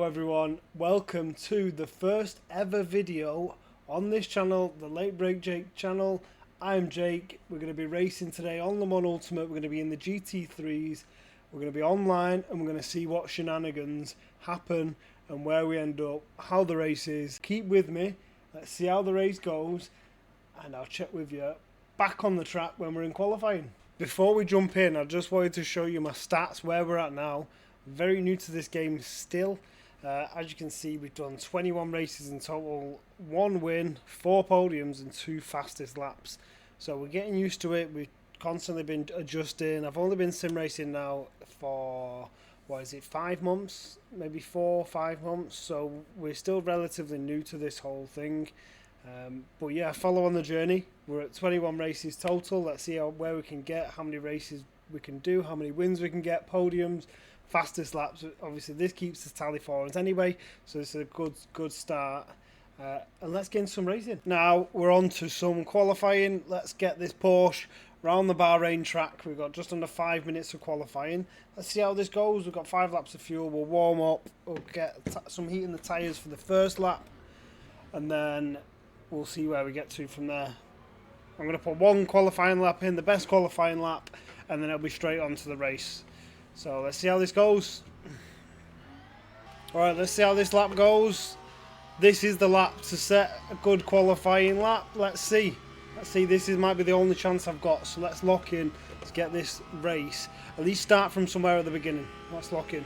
everyone, welcome to the first ever video on this channel, the Late Break Jake channel. I'm Jake. We're going to be racing today on Le Mans Ultimate. We're going to be in the GT3s, we're going to be online, and we're going to see what shenanigans happen and where we end up, how the race is. Keep with me, let's see how the race goes, and I'll check with you back on the track when we're in qualifying. Before we jump in, I just wanted to show you my stats, where we're at now. Very new to this game still. As you can see, we've done 21 races in total, 1 win, 4 podiums and 2 fastest laps. So we're getting used to it. We've constantly been adjusting. I've only been sim racing now for, 5 months? Maybe 4 or 5 months. So we're still relatively new to this whole thing. But yeah, follow on the journey. We're at 21 races total. Let's see where we can get, how many races we can do, how many wins we can get, podiums, fastest laps. Obviously this keeps the tally for us anyway, so it's a good start. And let's get into some racing. Now we're on to some qualifying. Let's get this Porsche round the Bahrain track. We've got just under 5 minutes of qualifying. Let's see how this goes. We've got 5 laps of fuel. We'll warm up, we'll get some heat in the tyres for the first lap, and then we'll see where we get to from there. I'm going to put 1 qualifying lap in, the best qualifying lap, and then it'll be straight on to the race. So let's see how this goes. Alright, let's see how this lap goes. This is the lap to set a good qualifying lap. Let's see. This might be the only chance I've got. So let's lock in. Let's get this race. At least start from somewhere at the beginning. Let's lock in.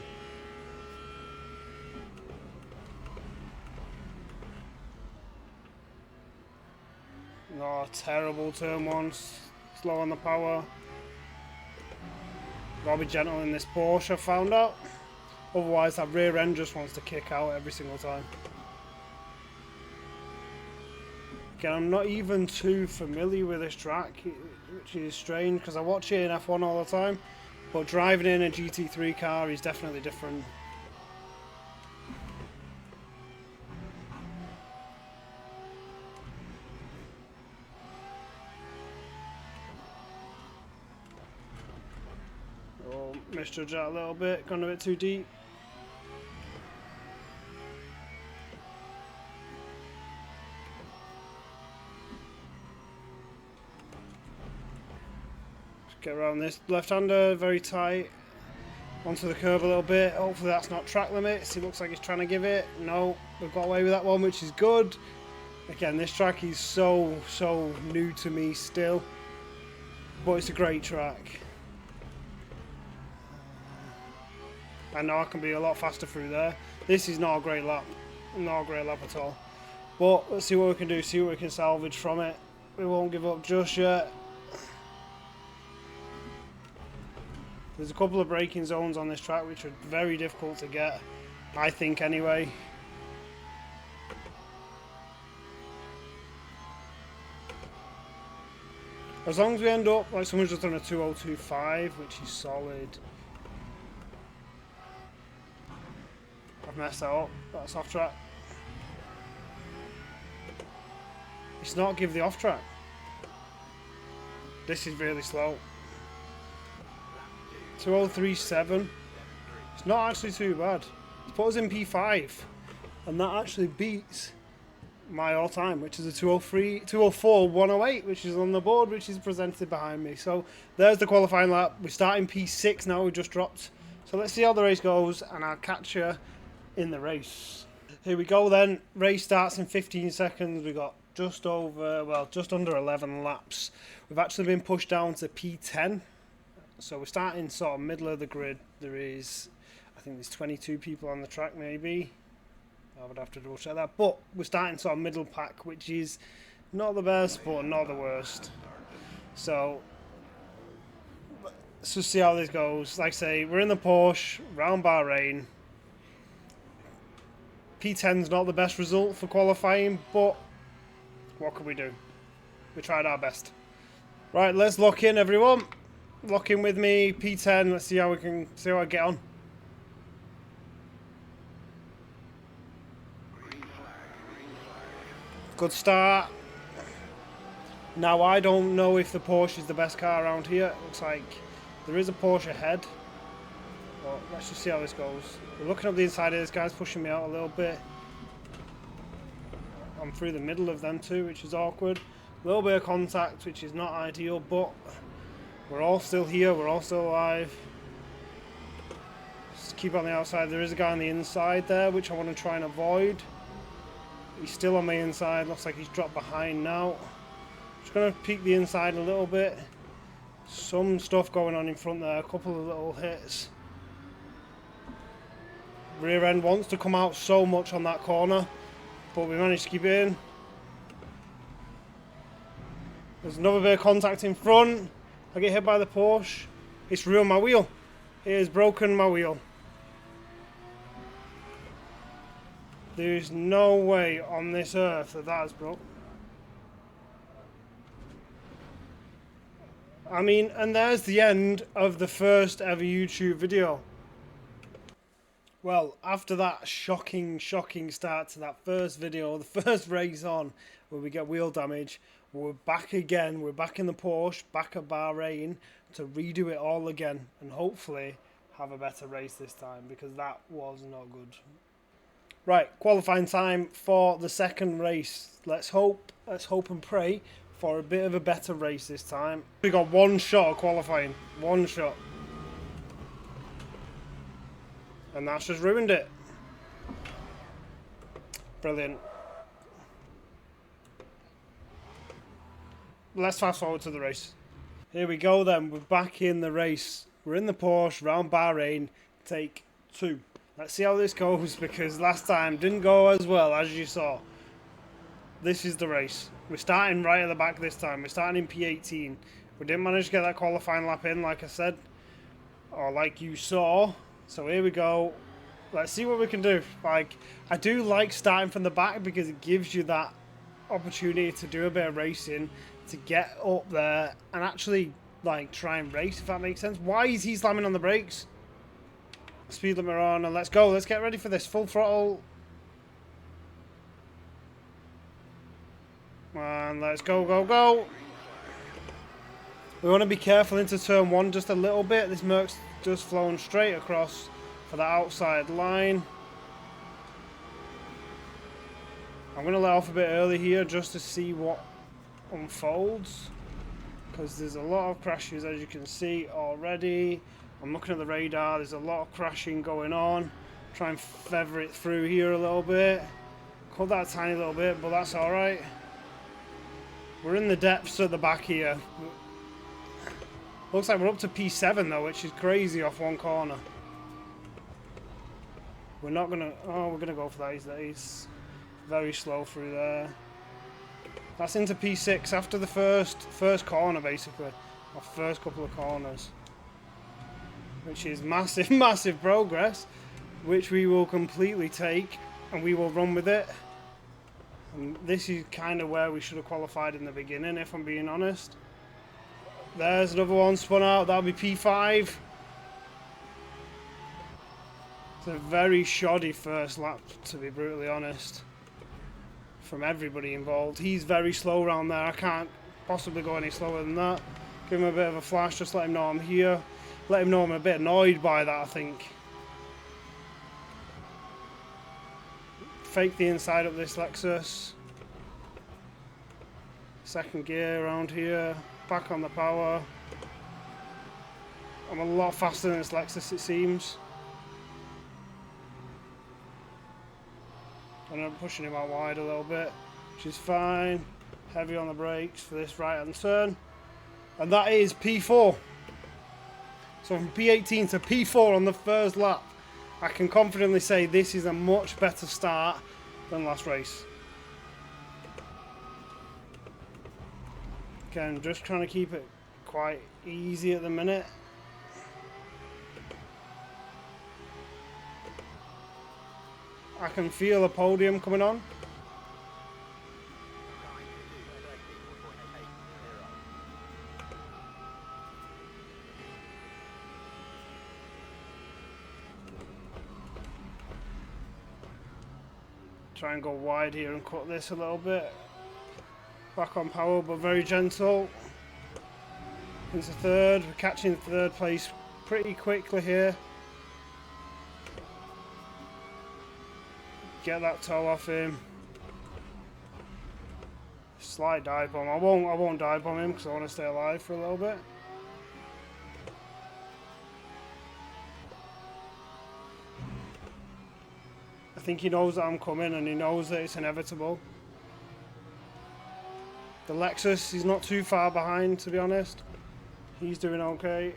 Oh, terrible turn 1. Slow on the power. Gotta be gentle in this Porsche, I found out. Otherwise that rear end just wants to kick out every single time. Again, I'm not even too familiar with this track, which is strange because I watch it in F1 all the time. But driving in a GT3 car is definitely different. Misjudged that a little bit, gone a bit too deep. Just get around this left-hander, very tight. Onto the curb a little bit. Hopefully that's not track limits. He looks like he's trying to give it. No, we've got away with that one, which is good. Again, this track is so new to me still, but it's a great track. I know I can be a lot faster through there. This is not a great lap. Not a great lap at all. But let's see what we can do, see what we can salvage from it. We won't give up just yet. There's a couple of braking zones on this track which are very difficult to get, I think anyway. As long as we end up, like someone's just done a 2025, which is solid. I've messed that up. That's off track. It's not give the off track. This is really slow. 2037. It's not actually too bad. It's put us in P5, and that actually beats my all-time, which is a 204 108, which is on the board, which is presented behind me. So there's the qualifying lap. We're starting P6 now. We just dropped. So let's see how the race goes, and I'll catch you in the race. Here we go then. Race starts in 15 seconds. We got just under 11 laps. We've actually been pushed down to P10. So we're starting sort of middle of the grid. I think there's 22 people on the track maybe. I would have to double check that. But we're starting sort of middle pack, which is not the best, but not the worst. So let's just see how this goes. Like I say, we're in the Porsche, round Bahrain. P10's not the best result for qualifying, but what can we do? We tried our best. Right, let's lock in, everyone. Lock in with me, P10. Let's see how I get on. Good start. Now I don't know if the Porsche is the best car around here. It looks like there is a Porsche ahead. but let's just see how this goes. We're looking up the inside here. This guy's pushing me out a little bit. I'm through the middle of them too, which is awkward. A little bit of contact, which is not ideal, but we're all still here. We're all still alive. Just keep on the outside. There is a guy on the inside there, which I want to try and avoid. He's still on the inside. Looks like he's dropped behind now. Just going to peek the inside a little bit. Some stuff going on in front there. A couple of little hits. Rear end wants to come out so much on that corner, but we managed to keep it in. There's another bit of contact in front. I get hit by the Porsche. It's ruined my wheel. It has broken my wheel. There's no way on this earth that has broke. I mean, and there's the end of the first ever YouTube video. Well, after that shocking start to that first video, the first race on, where we get wheel damage, we're back again. We're back in the Porsche, back at Bahrain, to redo it all again, and hopefully have a better race this time, because that was not good. Right, qualifying time for the second race. Let's hope and pray for a bit of a better race this time. We got one shot of qualifying, one shot. And that's just ruined it. Brilliant. Let's fast forward to the race. Here we go then, we're back in the race. We're in the Porsche, round Bahrain, take 2. Let's see how this goes, because last time didn't go as well as you saw. This is the race. We're starting right at the back this time. We're starting in P18. We didn't manage to get that qualifying lap in, like I said, or like you saw. So here we go. Let's see what we can do. Like, I do like starting from the back because it gives you that opportunity to do a bit of racing, to get up there and actually like try and race, if that makes sense. Why is he slamming on the brakes? Speed limit on, and let's go. Let's get ready for this. Full throttle. And let's go, go, go. We want to be careful into turn 1 just a little bit. This Merc's just flown straight across for the outside line. I'm going to let off a bit early here just to see what unfolds, because there's a lot of crashes, as you can see already. I'm looking at the radar. There's a lot of crashing going on. Try and feather it through here a little bit. Cut that tiny little bit, but that's alright. We're in the depths at the back here. Looks like we're up to P7 though, which is crazy off one corner. We're not gonna... Oh, we're gonna go for that. He's very slow through there. That's into P6 after the first corner, basically. Our first couple of corners. Which is massive, massive progress. Which we will completely take. And we will run with it. And this is kind of where we should have qualified in the beginning, if I'm being honest. There's another one spun out. That'll be P5. It's a very shoddy first lap, to be brutally honest, from everybody involved. He's very slow around there. I can't possibly go any slower than that. Give him a bit of a flash, just let him know I'm here. Let him know I'm a bit annoyed by that, I think. Fake the inside of this Lexus. Second gear around here. Back on the power. I'm a lot faster than this Lexus, it seems. And I'm pushing him out wide a little bit, which is fine. Heavy on the brakes for this right hand turn. And that is P4. So from P18 to P4 on the first lap. I can confidently say this is a much better start than last race. Again, just trying to keep it quite easy at the minute. I can feel a podium coming on. Try and go wide here and cut this a little bit. Back on power, but very gentle. Into third. We're catching third place pretty quickly here. Get that toe off him. Slight dive bomb. I won't dive bomb him because I want to stay alive for a little bit. I think he knows that I'm coming and he knows that it's inevitable. The Lexus, he's not too far behind, to be honest. He's doing okay.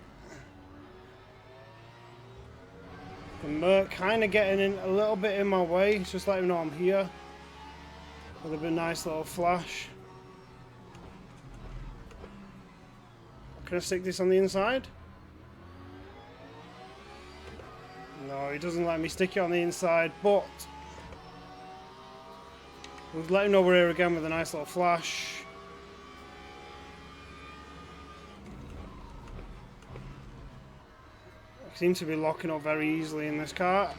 The Merc kind of getting in a little bit in my way. Just let him know I'm here. With a nice little flash. Can I stick this on the inside? No, he doesn't let me stick it on the inside, but we'll let him know we're here again with a nice little flash. I seem to be locking up very easily in this car.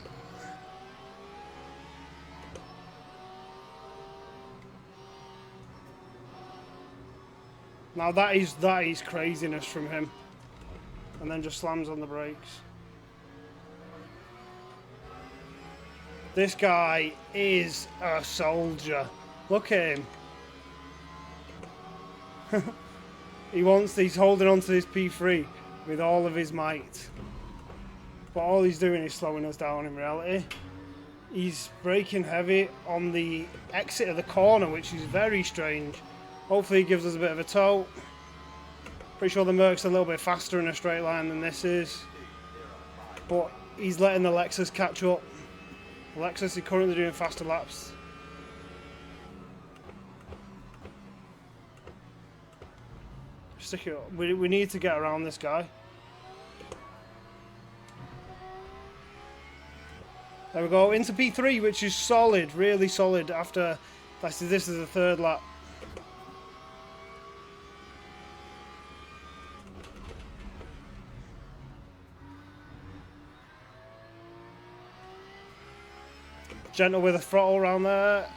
Now that is craziness from him. And then just slams on the brakes. This guy is a soldier. Look at him. He's holding on to this P3 with all of his might. But all he's doing is slowing us down in reality. He's braking heavy on the exit of the corner, which is very strange. Hopefully he gives us a bit of a tow. Pretty sure the Merc's a little bit faster in a straight line than this is. But he's letting the Lexus catch up. The Lexus is currently doing faster laps. Stick it up. We need to get around this guy. There we go, into P3, which is solid, really solid after, this is the third lap. Gentle with the throttle around there.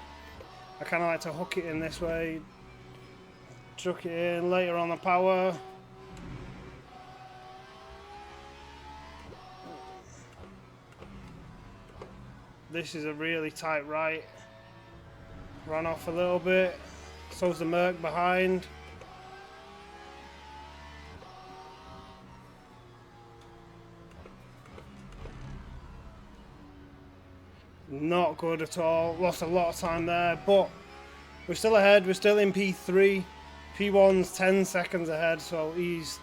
I kind of like to hook it in this way. Chuck it in later on the power. This is a really tight right. Run off a little bit. So's the Merc behind. Not good at all. Lost a lot of time there, but we're still ahead. We're still in P3. P1's 10 seconds ahead, so he's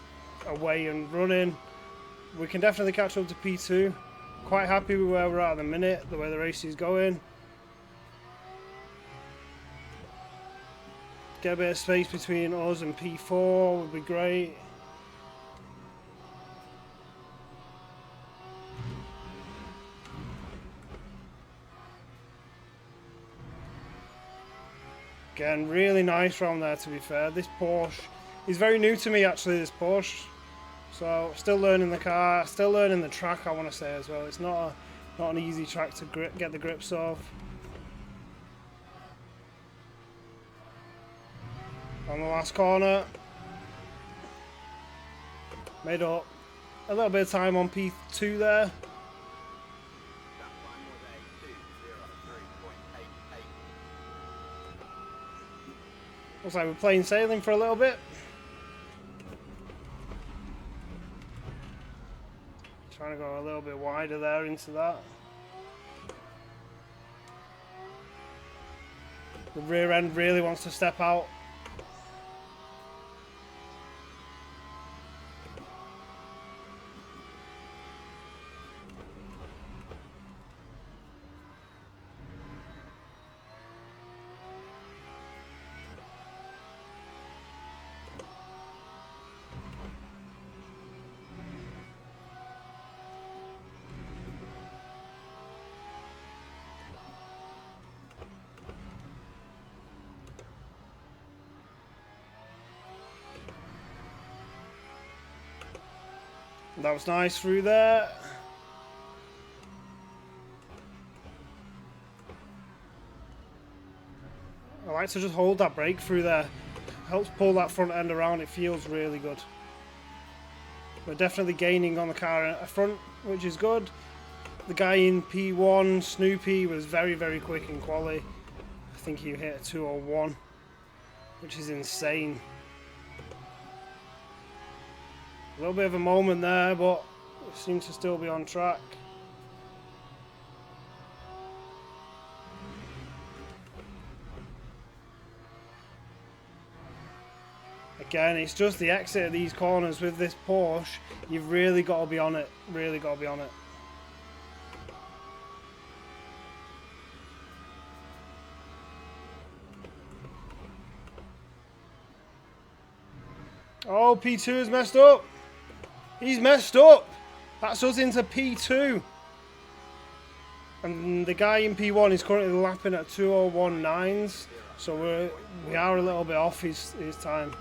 away and running. We can definitely catch up to P2. Quite happy with where we're at the minute, the way the race is going. Get a bit of space between us and P4 would be great. Again, really nice round there, to be fair. This Porsche is very new to me, actually, this Porsche. So, still learning the car, still learning the track, I want to say as well. It's not an easy track to get the grips of. On the last corner. Made up a little bit of time on P2 there. Looks like we're plain sailing for a little bit. Trying to go a little bit wider there into that. The rear end really wants to step out. That was nice through there. I like to just hold that brake through there. Helps pull that front end around. It feels really good. We're definitely gaining on the car at front, which is good. The guy in P1, Snoopy, was very, very quick in quali. I think he hit a 2:01, which is insane. A little bit of a moment there, but seems to still be on track. Again, it's just the exit of these corners with this Porsche. You've really got to be on it. Really got to be on it. Oh, P2 is messed up. He's messed up. That's us into P2. And the guy in P1 is currently lapping at 2:01.9s. So we are a little bit off his time.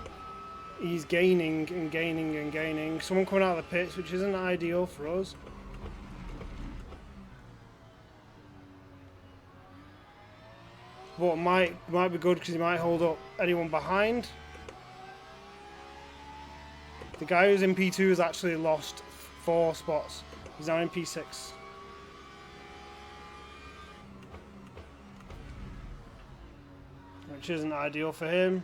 He's gaining and gaining and gaining. Someone coming out of the pits, which isn't ideal for us. But might be good because he might hold up anyone behind. The guy who's in P2 has actually lost 4 spots. He's now in P6. Which isn't ideal for him.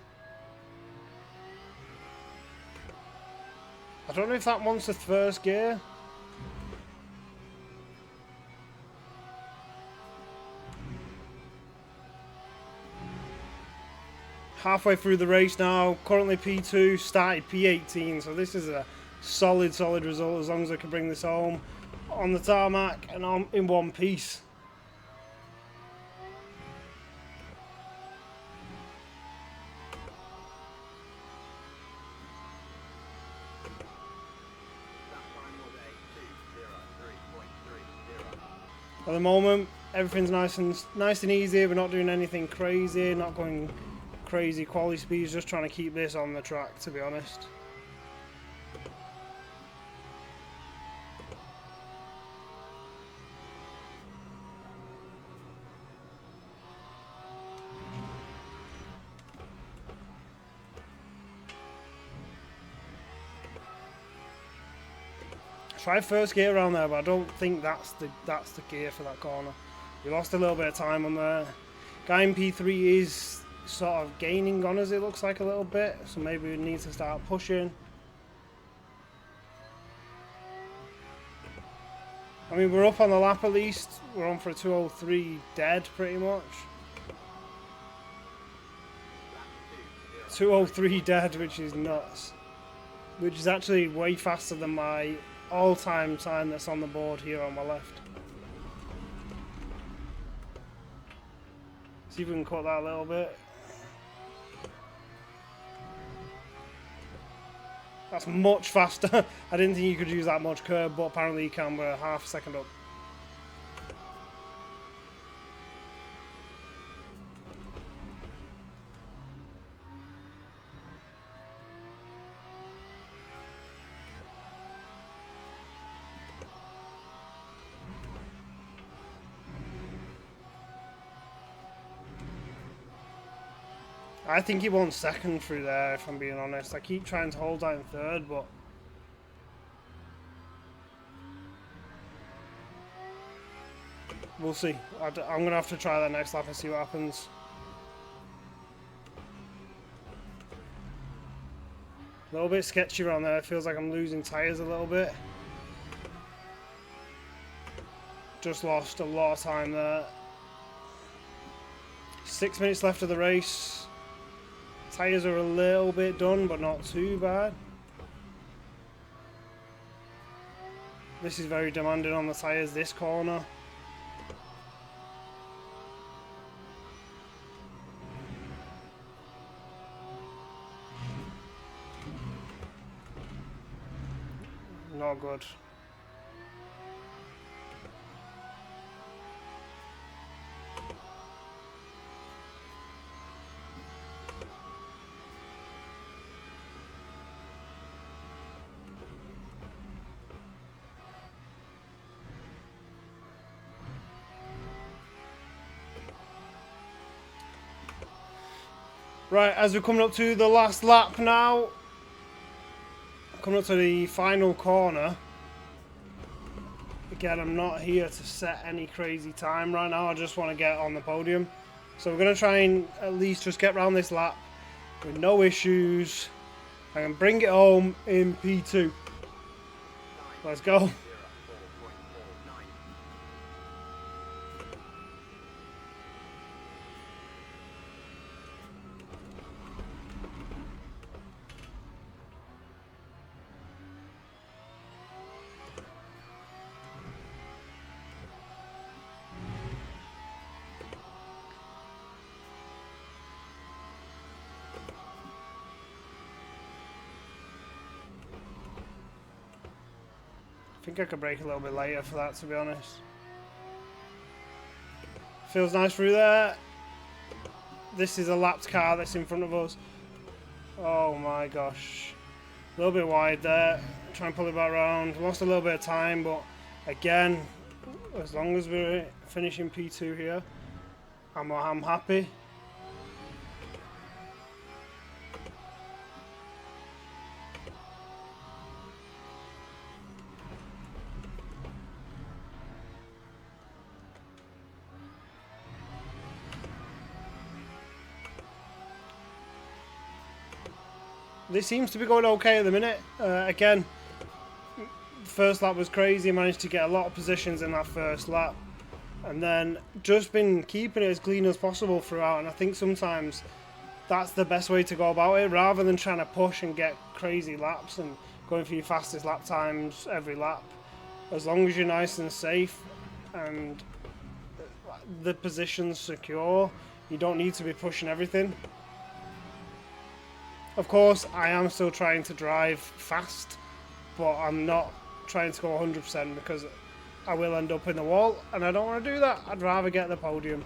I don't know if that wants the first gear. Halfway through the race now, currently P2, started P18, so this is a solid result as long as I can bring this home on the tarmac and on in one piece. At the moment, everything's nice and easy. We're not doing anything crazy, not going crazy quality speeds, just trying to keep this on the track, to be honest. Tried first gear around there, but I don't think that's the gear for that corner. We lost a little bit of time on there. Guy in P3 is sort of gaining on us, it looks like, a little bit, so maybe we need to start pushing. I mean, we're up on the lap at least. We're on for a 2:03 dead, pretty much. 2:03 dead, which is nuts. Which is actually way faster than my all-time time that's on the board here on my left. See if we can cut that a little bit. That's much faster. I didn't think you could use that much curb, but apparently you can. We're half a second up. I think he won second through there, if I'm being honest. I keep trying to hold that in third, but we'll see. I'm going to have to try that next lap and see what happens. A little bit sketchy around there. It feels like I'm losing tyres a little bit. Just lost a lot of time there. 6 minutes left of the race. Tyres are a little bit done, but not too bad. This is very demanding on the tyres, this corner. Not good. Right, as we're coming up to the last lap now, coming up to the final corner. again, I'm not here to set any crazy time right now. I just want to get on the podium. So we're going to try and at least just get around this lap with no issues. I can bring it home in P2. Let's go. I think I could brake a little bit later for that, to be honest. Feels nice through there. This is a lapped car that's in front of us. Oh my gosh. A little bit wide there. Try and pull it back around. Lost a little bit of time, but again, as long as we're finishing P2 here, I'm happy. This seems to be going okay at the minute. Again, first lap was crazy. Managed to get a lot of positions in that first lap. And then just been keeping it as clean as possible throughout. And I think sometimes that's the best way to go about it. Rather than trying to push and get crazy laps and going for your fastest lap times every lap. As long as you're nice and safe and the position's secure, you don't need to be pushing everything. Of course, I am still trying to drive fast, but I'm not trying to go 100% because I will end up in the wall, and I don't want to do that. I'd rather get the podium.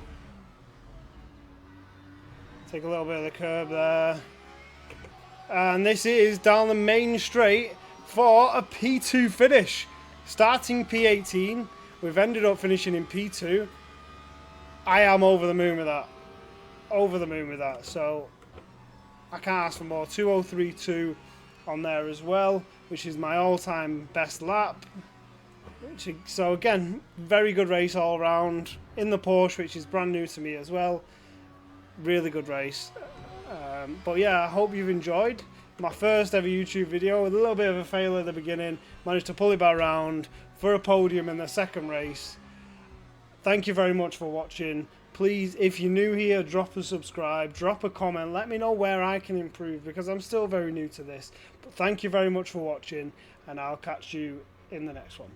Take a little bit of the curb there. And this is down the main straight for a P2 finish. Starting P18, we've ended up finishing in P2. I am over the moon with that. Over the moon with that, so I can't ask for more. 2:03.2 on there as well, which is my all-time best lap. So again, very good race all around in the Porsche, which is brand new to me as well. Really good race. But yeah, I hope you've enjoyed my first ever YouTube video with a little bit of a fail at the beginning. Managed to pull it back around for a podium in the second race. Thank you very much for watching. Please, if you're new here, drop a subscribe, drop a comment, let me know where I can improve because I'm still very new to this. But thank you very much for watching, and I'll catch you in the next one.